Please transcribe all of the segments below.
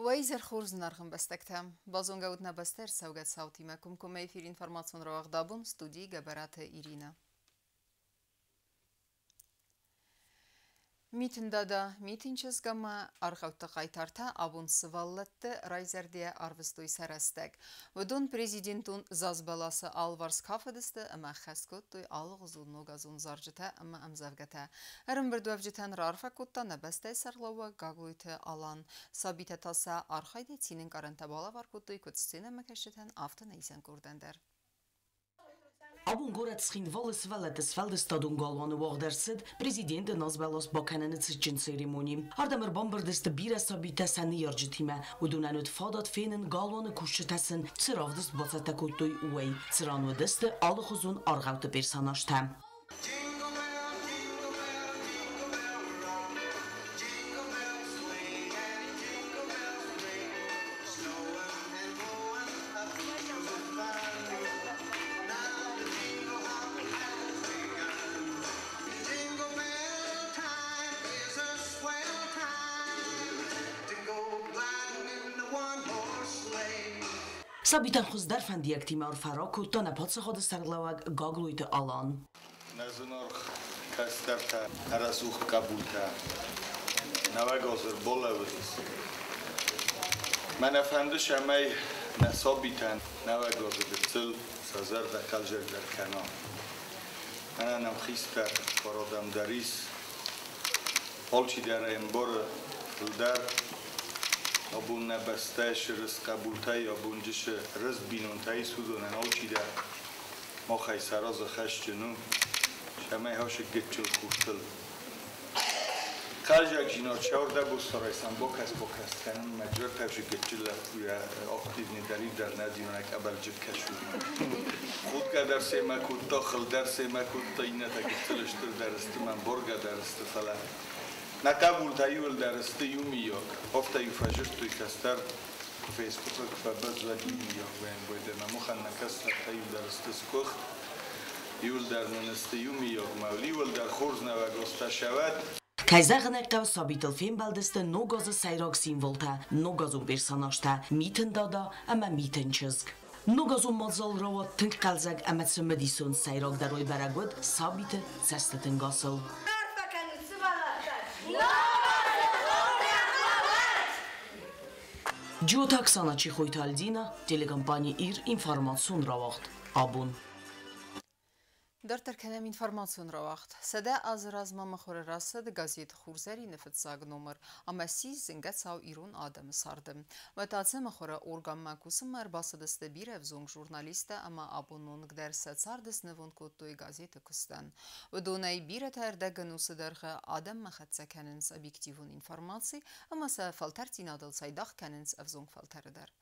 ويزر خورز نرخم بستكتم بازونگا ودنا بستر سوگت صوتي مكم كمي فير انفرماتسون رواق دابون ستودي گبرات إيرينا ميتن دادا ميتن چزگما أرخوت قايتارتا أبون سوالت رايزر دي أرفستوي سرستك ودون بريزيدنتون زازبالاس آلوارس كافدست أما خسكوت دوي آلغزون نوغازون زارجتا أما أمزافگتا هرم بردوافجتان رارفا كوتا نبسته سرلوا گاگويت آلان سابيتا تاسا أرخايد تينن قرنتا بالا واركوت دوي كتستين مكشتن آفتن ايزن كوردندر Abun gorat schin voles valetes veldestadun galvanu wagdersid prezident nazbelos bakanene tsichin ceremoni hardamer bombardest bira sabita sani yarjitime udunanut fadat fenen galvanu kushtasen tsiravdest batsata kotoy uay tsiranudest alkhuzun argavte personajta Sabitan خزدر فندیک تیمار فراکو تا نپاتس خود سرلواگ گاگلویت آلان. نزنار کستر تا هرسوخ قبول تا نوگازر بالاودیس. من افندش امی نسابیتن نوگازر بتل سازر در کلجر در کنار. من نمخیستر فرادم دریس. حالچی در انبار در abun nebesztes röz kabultai abun jish röz binuntai sudonen auchida mochai saraz khashchnu shamay hosh getchul khurtel khaljak jino chorda bustoraysan bokas kanan majbur tavsh getchul ya aktivni dalil dar nadionak abaljik kashur khud ka darse makut dakhil darse makut tainata getchulshtur darst man borga darst falan نقبول تایول درسته یومیاک هفته یفجر توی کستر فیسبوک فبز و یومیاک بین بوده نموخن نکستر تایول درسته سکوخ یول در ننسته یومیاک مولی ول در خورز نوگسته شود Kajzagnek sabitel filmbaldeste nogaz sayrak színvolta, nogazun personajta, miten dada, ama miten csözg. Nogazun mazzal ravat tönkalzag, amet szömmedison sayrak daroy beragod, sabite ceszteten gaszol. Ջոթակ սանաչի խույթալդինը տելեկամպանի իր ինվարմացուն ռավաղթ, աբուն։ Դարտեր կենեմ ինվարմացուն ռավաղթ, սեդե ազրազմա մխորը ռասըդ գազիետ խուրզերի նվտ զագնոմր, ամասի զնգացավ իրուն ադամը սարդым։ Վտացը մխորը օրգամմակուսը մար բասըդստը բիրև զոնգ ժուրնալիստը ամա աբունուն գդերսը ծարդս նվոն կոտոյ գազիետը կստան։ Վդոնայի բիրը թերդը գնուսը դրխը ադամ մխացը կենենց օբյեկտիվուն ինվարմացի, ամասը ֆալտար ծինադլ սայդախ կենենց ավզոնգ ֆալտարը դար։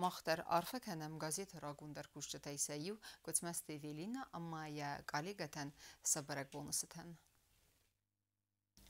Մախտար արֆը կենեմ գազիետ հրագունդար կուշճտայ սայիու գոցմաստե վելինը ամայա կալիգատան սաբարակ բոնուսըտան։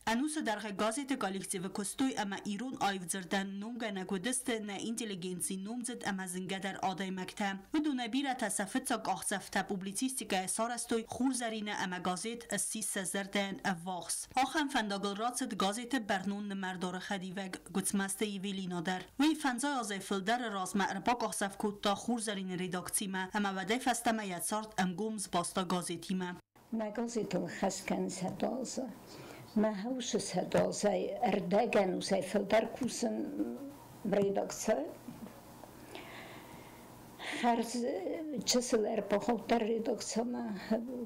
Anuse در گازیت کالیکتیو کستوی اما ایران آیوزردن نونگا نکودست نه اینتلیگنسی نومزد اما زنگه در آدای مکتم و دونه بیره تصفت ساک آخصفت پوبلیتیستیکا سارستوی خورزرینه اما گازیت اسی سزردن اواخس آخم فنداگل راتست گازیت برنون مردار خدیوگ گوتمسته ایویلینا در وی فنزای آزای فلدر راز معرباک آخصف کود تا خورزرین ریداکتیمه اما وده فستمه ید سارت امگومز باستا گازیتیمه نگازیتون خسکن سدازه ما هوش صدا زای اردگن و زای فلدر کوسن ریداکسه خرز چسلر بخوتر ریداکسه ما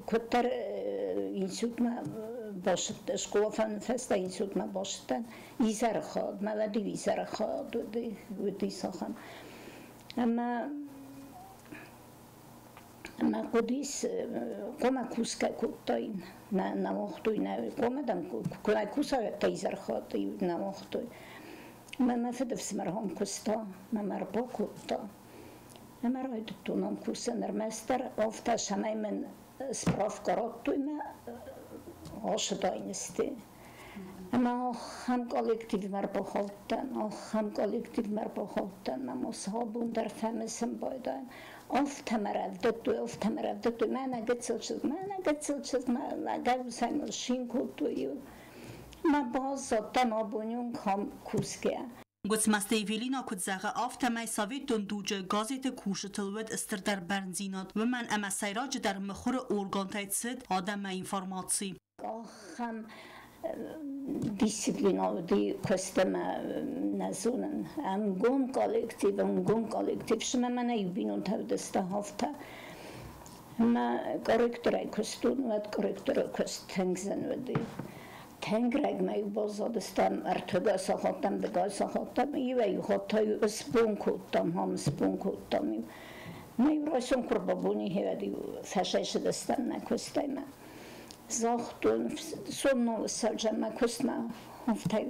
کتر اینسود ما باشد شکوه فن فسته اینسود ما باشدن ایزر خواد ما ودی ایزر خواد و دی ساخن اما قدیس کما کوسکا کتاین نماختوی نه کمدم کلا کوسا تیزر خواهد نماختوی ما فدف مرهم کستا ما مربا کتا ما رای دتونم کوسا نرمستر افتاش همه من سپراف کرد توی ما آشداینستی اما هم کالکتیو مربا خالتن هم کالکتیو مربا خالتن ما صابون در فهمسم بایدن Ofta meravdatu, mana gățălcesc, ma găusaimul și în cultuiu, ma bază, tama buniun cam cuschea. Gusmaste Evelina kudzaga aftemay Sovetun duce gazete kuşutulved istır der bernzinat ve men ama sayraj der mkhur organtaytsid adama informacji. Hem disciplinowy kosztem nazunen. Am gon kolektyw. Szme mana jubinun tawdesta hafta. Ma korektora kostun vet korektora kost tengzen vedi. Tengreg mai bozodestam artoga sahatam dega sahatam ive hotayu spunkutam ham spunkutam. Mai rosun kurbabuni hevedi fasheshdestam na kostema. Zachtun sonno saljama kostma haftay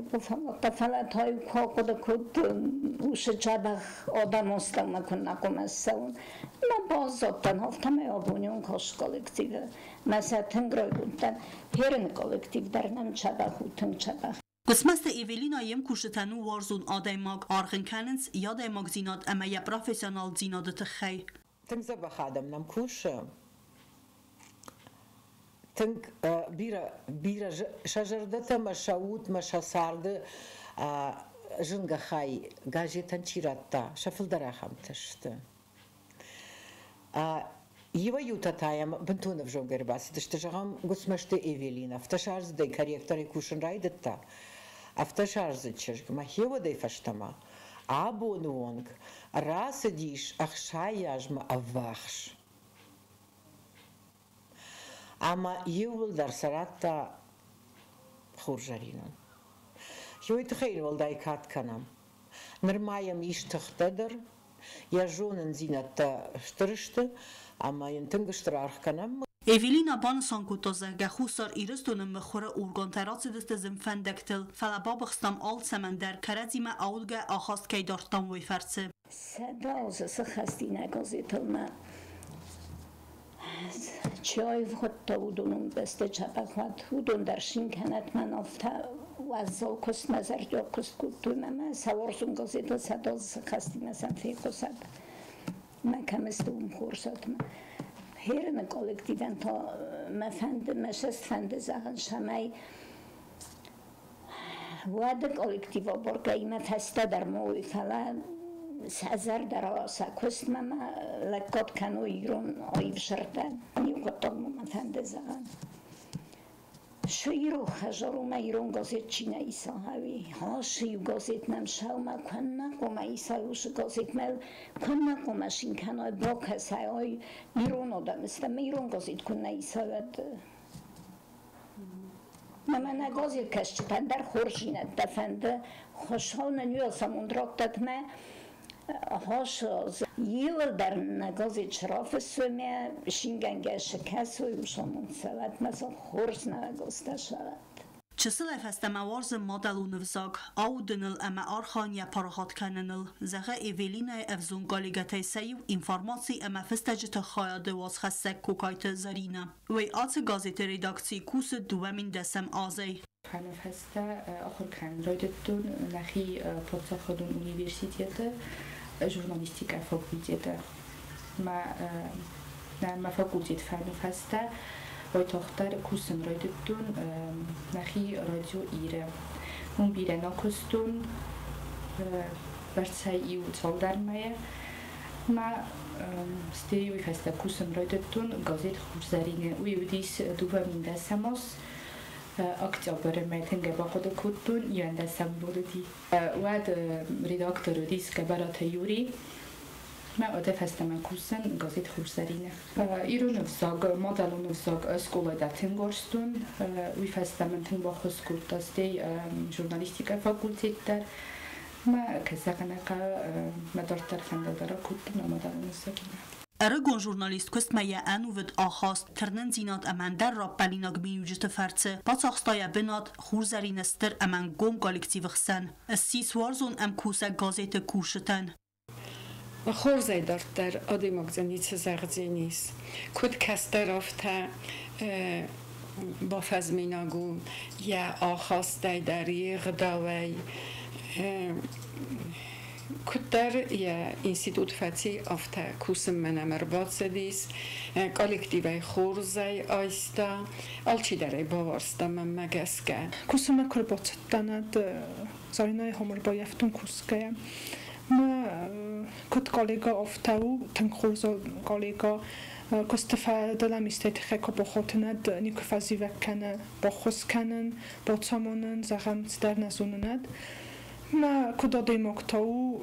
falat hay kokoda kod ushchabah adamostam makonna komassaun ma bazottan haftamay abunyon kosh kollektiv mesela tengroyguntan herin kollektiv darnam chabah utun chabah. Gusmaste Evelina yem kuşutanu warzun adaymak argınkanens yadaymak zinat ama ya profesyonel zinadı tkhay. Tengza baxadam nam kush. Teng bira shajardata mashaut mashasardı jınga hay gazetan çiratta şafıldara hamtıştı. Iva yutatayam bentuna vjongar basi dıştışağım gusmaştı Evelina aftaşarz da karaktere kuşun raydıtta aftaşarz çırg ma heva da faştama abonung rasadiş ahşayajma avvaxş ama yıl dersaratta xurjarinan Yo itxeyl valday katkanam nırmayam iş tıxtadır yajonun zinatta ştırıştı ama yentengıştırarx kanam Evelina bansan kutozaga xusar iristun mkhura organtaratsidist zimfendektil falababxstam alt semender karazima aulga axast kaydartam ve fersi Sada olsa xastina gazetelma Çay hatta udunun beste çabakat udun dersin kanat man afta vazal kost nazar yok kost kulturma savorsun gazete sadaz xastina san fikosat ma kamestum kursatma herin kollektiven ta mefende meşest fende zahan şamay واد kollektiva borgayma festa der moy falan Sazar darasa kostmama lekot kanu iron ayvşarda niukotom mafende zagan Şiru hajaru ma iron gazetçina isa havi haşi gazet nam şalma kanna koma isa uş gazet mel kanna koma şin kanu blok hasay iron odam istem iron gazet kunna isa ved Mama gazet kaşçıpan der xorjina defende xoşhalna nüyasam undraktatma Hoş yıl der negozit şrafı söme şingenge şekas uyuşamun sevat mesela xors negosta şavat. Çısıl efesteme varz modelun vzak audunil ama arxan ya parahat kananil zaga Evelina evzun galigate sayu informasi ama festacı xayadı was xassek kokayt zarina. Ve atı gazete redaksi kus duvamin desem azay. Kanafesta axurkan roydetun nahi Podsaxodun Üniversiteti jurnalistika fakulteti. Ma fakultet Kanafesta Oy toxtar kursum roydetun nahi radio ire. Un bire nakustun versay iu soldarmaya. Ma steyu festa kursum roydetun gazet xurzarine uyudis duvamin desamos. Oktober metenge bakoda kuttun yönde sembolidi. Wad redaktor disk barata Yuri. Ma ode festeme kursen gazet xurzarine. Irunuvzag, modelunuvzag skola da Tingorstun. Uy festemen Tingbachos kurtastey jurnalistika fakultetler. Ma kesakanaka medartar fendadara kuttun modelunuvzag. Aragon jurnalist kostmaya anuvid ahast ternen zinat aman der rappalinak biyucit ferce patsakstaya binat xurzarinestir aman gom kollektivixsen. Sis warzon am kusa gazete kusheten. خورزه دارد در آدی مگزنیت زغزی نیست کد کسته رفته با فزمیناگو یا آخاسته در یه غداوی Kudder je instituut faci afta kusum menamer batsedis kollektivai khorzai aista alchi dare bavarsta megeske kusum kurbattanad zarinay homor bayaftun kuskaya ma kut kollega aftau ten khorzo kollega کستفاده میسته تخک با خاطرند نیکفازی وکنه با خوش کنن با تمامن زخم در نزونند ما کدای مقطعو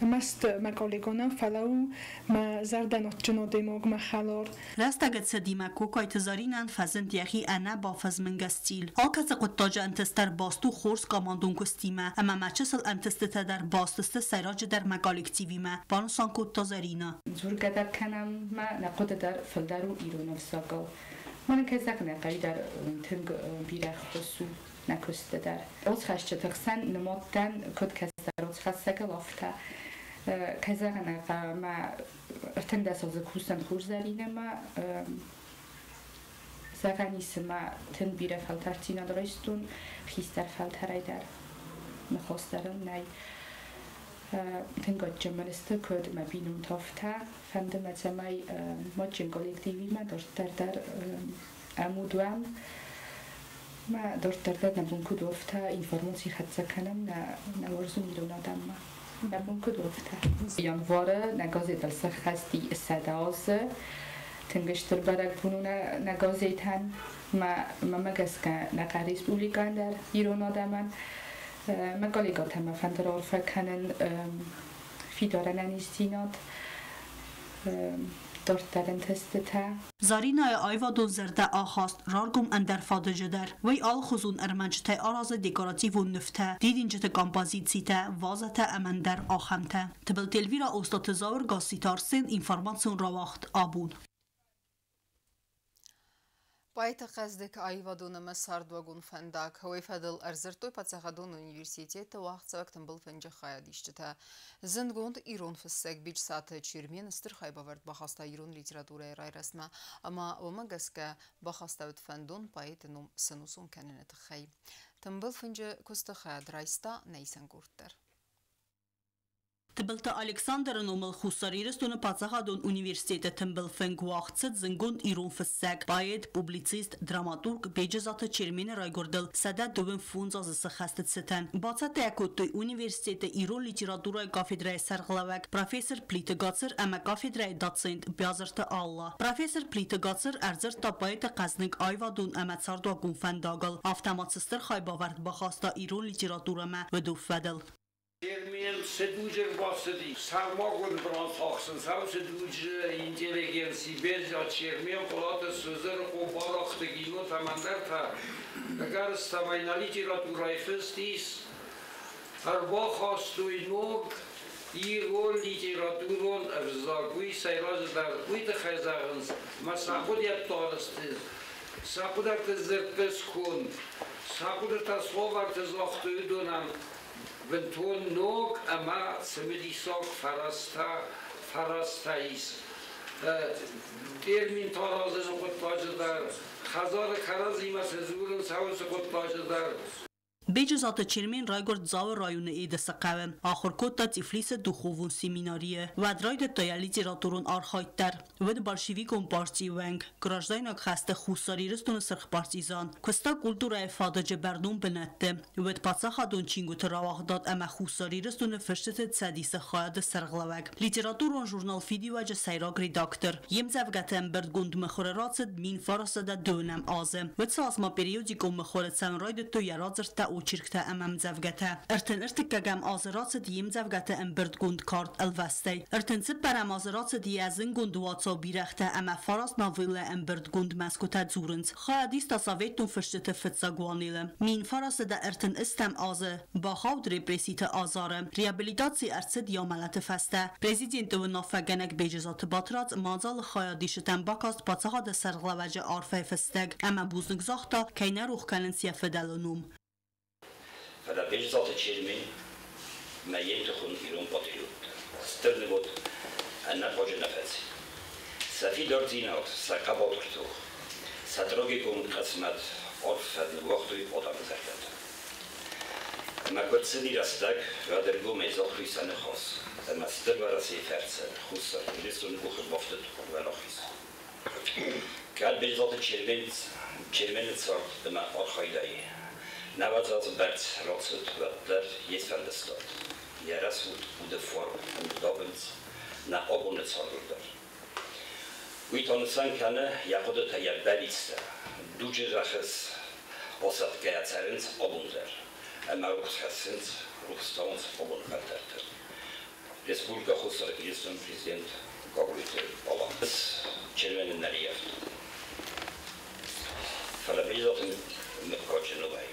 مست مقالگانم فلو ما زردنات جناده ماگ ما خلار راستگت سدیمکو کایتزارینان فزند یخی انا با فزمنگستیل آکس قطاج انتستر باستو خورس کاماندون کستیمه اما مچسل انتسته در باستست سراج در مقالکتیوی ما بانسان کتازارینا زور قدر کنم ما نقود در فلدارو ایرون فساقو من که زقنه قوی در تنگ بیره خصو نکسته در از خشت تقسن نمادن کد کسر از خسته لافته کزغنه ما ارتن دست از کوسن خورزارینه ما زغنیس ما تن بیره فلترتینا درایستون خیستر فلترای در مخواسترم نی تنگات جمالسته کد ما بینم تافته فنده مزمای ما جنگالیک دیوی ما در امودوام ما دارت نبون کدوفته اینفرماسی خدشه کنم نه ورزو میدونم ما نبون کدوفته یانواره نگازی دلسه خستی استعداز تنگشتر برگ بونو نگازی تن ما مگس که نقریس بولیگان در ایران آدمان مگالیگات هم فندر عرفه کنن فیداره ننیستینات زارینای آیوادون زرده آخاست رارگم اندر فادجه در وی آل خزون ارمنجته آراز دکاراتیو نفته دیدینجت کامپازیتیته وازته امندر آخمته تبل تلویرا اوستات زاور گاسیتار سن اینفرماسیون را وقت آبون باید قصدک آیوادون مساردوگون فندک هوی فدل ارزرتوی پاتساخدون انیورسیتیت وقت سوکتن بل فنجه خیادیشته زندگوند ایران فسک بیج ساعت چیرمین استر خی باورد بخواسته ایران لیتراتوره رای رسمه اما ومگس که بخواسته ود فندون باید نم سنوسون کننت خی تنبل فنجه کست خیاد رایستا نیسن گورتر تبلت الکساندر نومل خوساریرستون پاتساخدون انیورسیته تنبل فنگ وقت زنگوند ایران فسک باید پوبلیسیست دراماتورگ بیجزات چیرمین رای گردل سده دوبن فونز از سخستت ستن باعثت اکوتوی انیورسیته ایران لیتراتورای کافیدرای سرغلوک پروفسور پلیتگاتسر اما کافیدرای داتسنت بیازرت الله پروفسور پلیتگاتسر ارزرت تا باید قزنگ آیوادون اما ساردوگون فنداگل افتمات سستر خای باورد بخواستا ایران لیتراتورا ما و دو فدل Termin seducer basedi. Sarmagun bransaxsın. Sam seducer inteligensi berja çermiyan polata sözler o baraxtı gino tamander ta. Agar stamayna literaturaj festis arba xastuy nog İrol literaturun evzagui sayrazlar uyda xazağınız. Masaqud yaptağınızdı. Saqudak tzerpes kun. Saqudak taslovar tzlaxtuy donan. Venton nog ama semedisok farastayis. Termin tarazını kutlayıcılar. Khazar karazima sezurun savası kutlayıcılar. بیجزات چرمین رایگرد زاو رایون ایده سقاوم آخر کتا تفلیس دخوون سیمیناریه و دراید تایالی تیراتورون آرخایت در ود بارشیویکون پارتی ونگ گراجدایناک خسته خوصاری رستون سرخ پارتیزان کستا کلتورای فادج بردون بنته ود پاتساخا دون چینگو تراواخ داد اما خوصاری رستون فرشتت سادیس خواهد سرغلوگ لیتراتورون جورنال فیدیو اجا سیراگ ریداکتر یم زفگتن برد گند مخورراتد مین فارسده دونم آزم ود سازما پریودیکون مخورد سن راید تو یرازرت وچركتا امام زفگته ارتن ارتکگم آزرات دیم زفگته ام برد گند کارت الوستی ارتن سپرم آزرات دیازن گند واتسا بیرخته اما فراس ناویله ام برد گند مسکوت زورنز خواهدیست تصاویتون فرشته فتسا گوانیله مین فراس ده ارتن استم آزه با خود ریپریسیت آزاره ریابیلیتاسی ارسد یا ملت فسته پریزیدنت و نافگنک بیجزات باترات مازال خواهدیشتن باکاست پاتساها ده سرغلوجه عارفه فستگ اما بوزنگ زاختا کینه روخ کنن سیفدلونوم فدا بیجزات چیرمین میت خون ایران پاتریوت استرن بود انا پاج نفسی سفی دارتینات سقابات تو ستراگی کن قسمت عرف وقتی آدم زرد Makwerceli rastak, radergo mezochrysane chos. Master varasi fercen, chusa, lisun uchboftet velochis. Kad bezot çermenet sort dema orchaydai. Nawadzat bert rotzut vatler jesfandestot. Jarasut ude form dobens na obunet sorgulder. Uitonsan kanne jakodet jabelista. Duce raches osat geatzerens obunder. Ama ruchschassens ruchstons obunkalterter. Respublika Husar Gilistan Prezident Gogolite Olamız Çermenin Neriyeft. Falabizatın Mekkoçenovay.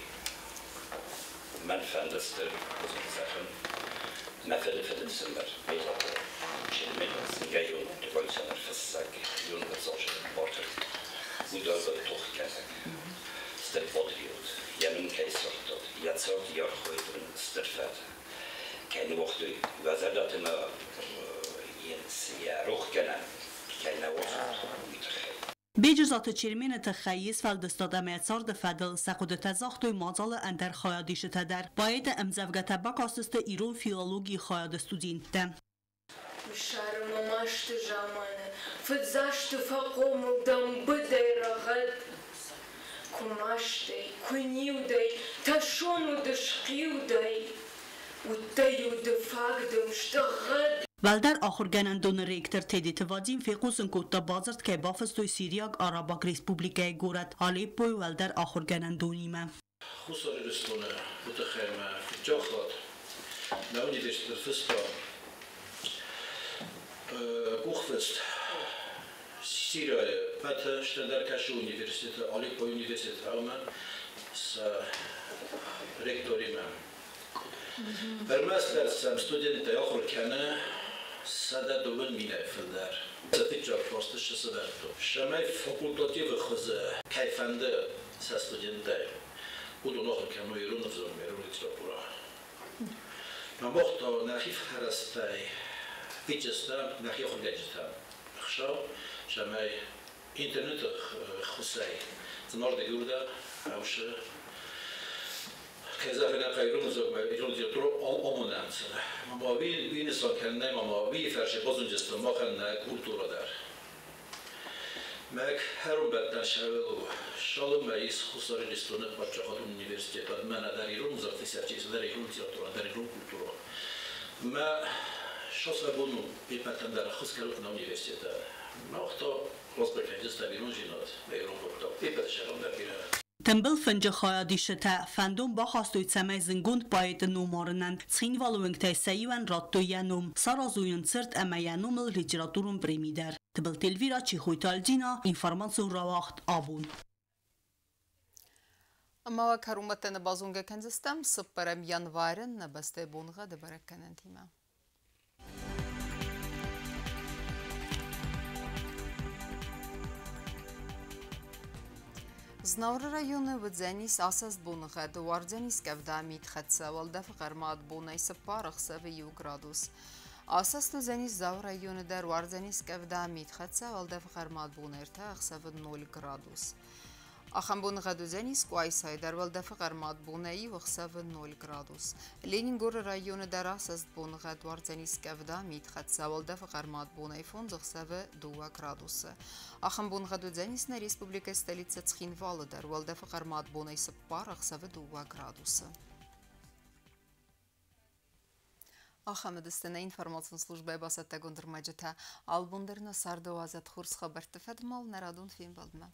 Men fendester Kuzmizachen. Mefede Fedesimber. Bezatı Çermenin Singayon Devolutioner Fessak. Yun Versochen Borter. Udolbe Tuchkazak. Ster Podriot. Yamin Kaisortot. Yatsort Yorchoidun Sterfet. Keine Woche übersetzt immer sehr hoch genannt. Keine Woche. بجزات چرمین تخییس فلدستاد میتسار دفدل سقود تزاختوی مازال اندر خیادیش تدر باید امزوگت بکاسست ایرون فیلولوژی خیاد استودینت. شرمماشت جامانه فزاشت فقوم دم بدی رغد کماشتی کنیودی تشونو دشقیودی وتيو دفاقدم اشتغل Valder آخرگنندون ریکتر تدی توادیم فیقوسن کتا بازرد که بافستوی سیریاگ آراباک ریسپوبلیکای گورد آلیپوی والدر آخرگنندونیمه. خصوصا رستونه متخیمه في جاخلات نونی دشتر فستا گوخفست سیریای بات شتندرکشو universitet آلیپو universitet هاومن س رکتوریمه. Permezler sem studenti آخر کنه ساده دوبن مینه فلدر. زتیجا پروستش سبرتو. شمای فاکولتاتیو خزه کیفنده س studenti. بودن آخر کنه ایران نفزون میرون لیتراتورا. ممختا نخیف هرستی ویچستم نخی آخر گجتم. خشا شمای اینترنت خسای. زنار دیگرده اوشه. که زفر نقایرون زوج ایران دیاترو آموننسه. ما وی نسان کنیم ما وی فرش بازنجست ما کنیم کلتورا در. مک هرون بدن شاولو شالم رئیس خساره لیستونه بچه خودم universitet بعد من در ایران زرتی سرچیز در ایران دیاترو در ایران کلتورا. ما شاس بونو بیپتن در خس کلوت نام universitet. ما وقتا خلاص بکنجست در ایران جنات در ایران کلتورا بیپتش هم در ایران. تنبل فنج خیادیش تا فندوم با خواستوی تسمه زنگوند باید نومارنند تخین والوینگ تا سیوان راتو ینوم سرازوین سرت اما ینوم لیتراتورون بریمیدر تبل تلویرا چی خویتال جینا اینفرمانسون رواخت آبون اما کرومتن بازونگه کنزستم سپرم ینوارن نبسته بونغه دبرک کننتیمه Znavr rayonu vdzenis asas bunğe duardzenis kevdamit xetsevol def qermat bunay separıqse ve 1 gradus. Asas tzenis zavr rayonu der duardzenis kevdamit xetsevol def qermat bunay irtaqse ve 0 gradus. Axam bunğe dzenis quaysay der vol def qermat bunay vxse ve 0 gradus. Leningor rayonu der asas bunğe duardzenis kevdamit xetsevol def qermat bunay fonzxse ve 2 gradus. Axam bunğe dzenis na Respublika stolica Tskhinvalı der vol def qermat bunay separıqse ve 2 gradus. Axamedistene informasyon службы басатта гондырмажыта албундерна сарды азат хурс хабар тефедмал нарадун фильм балдма.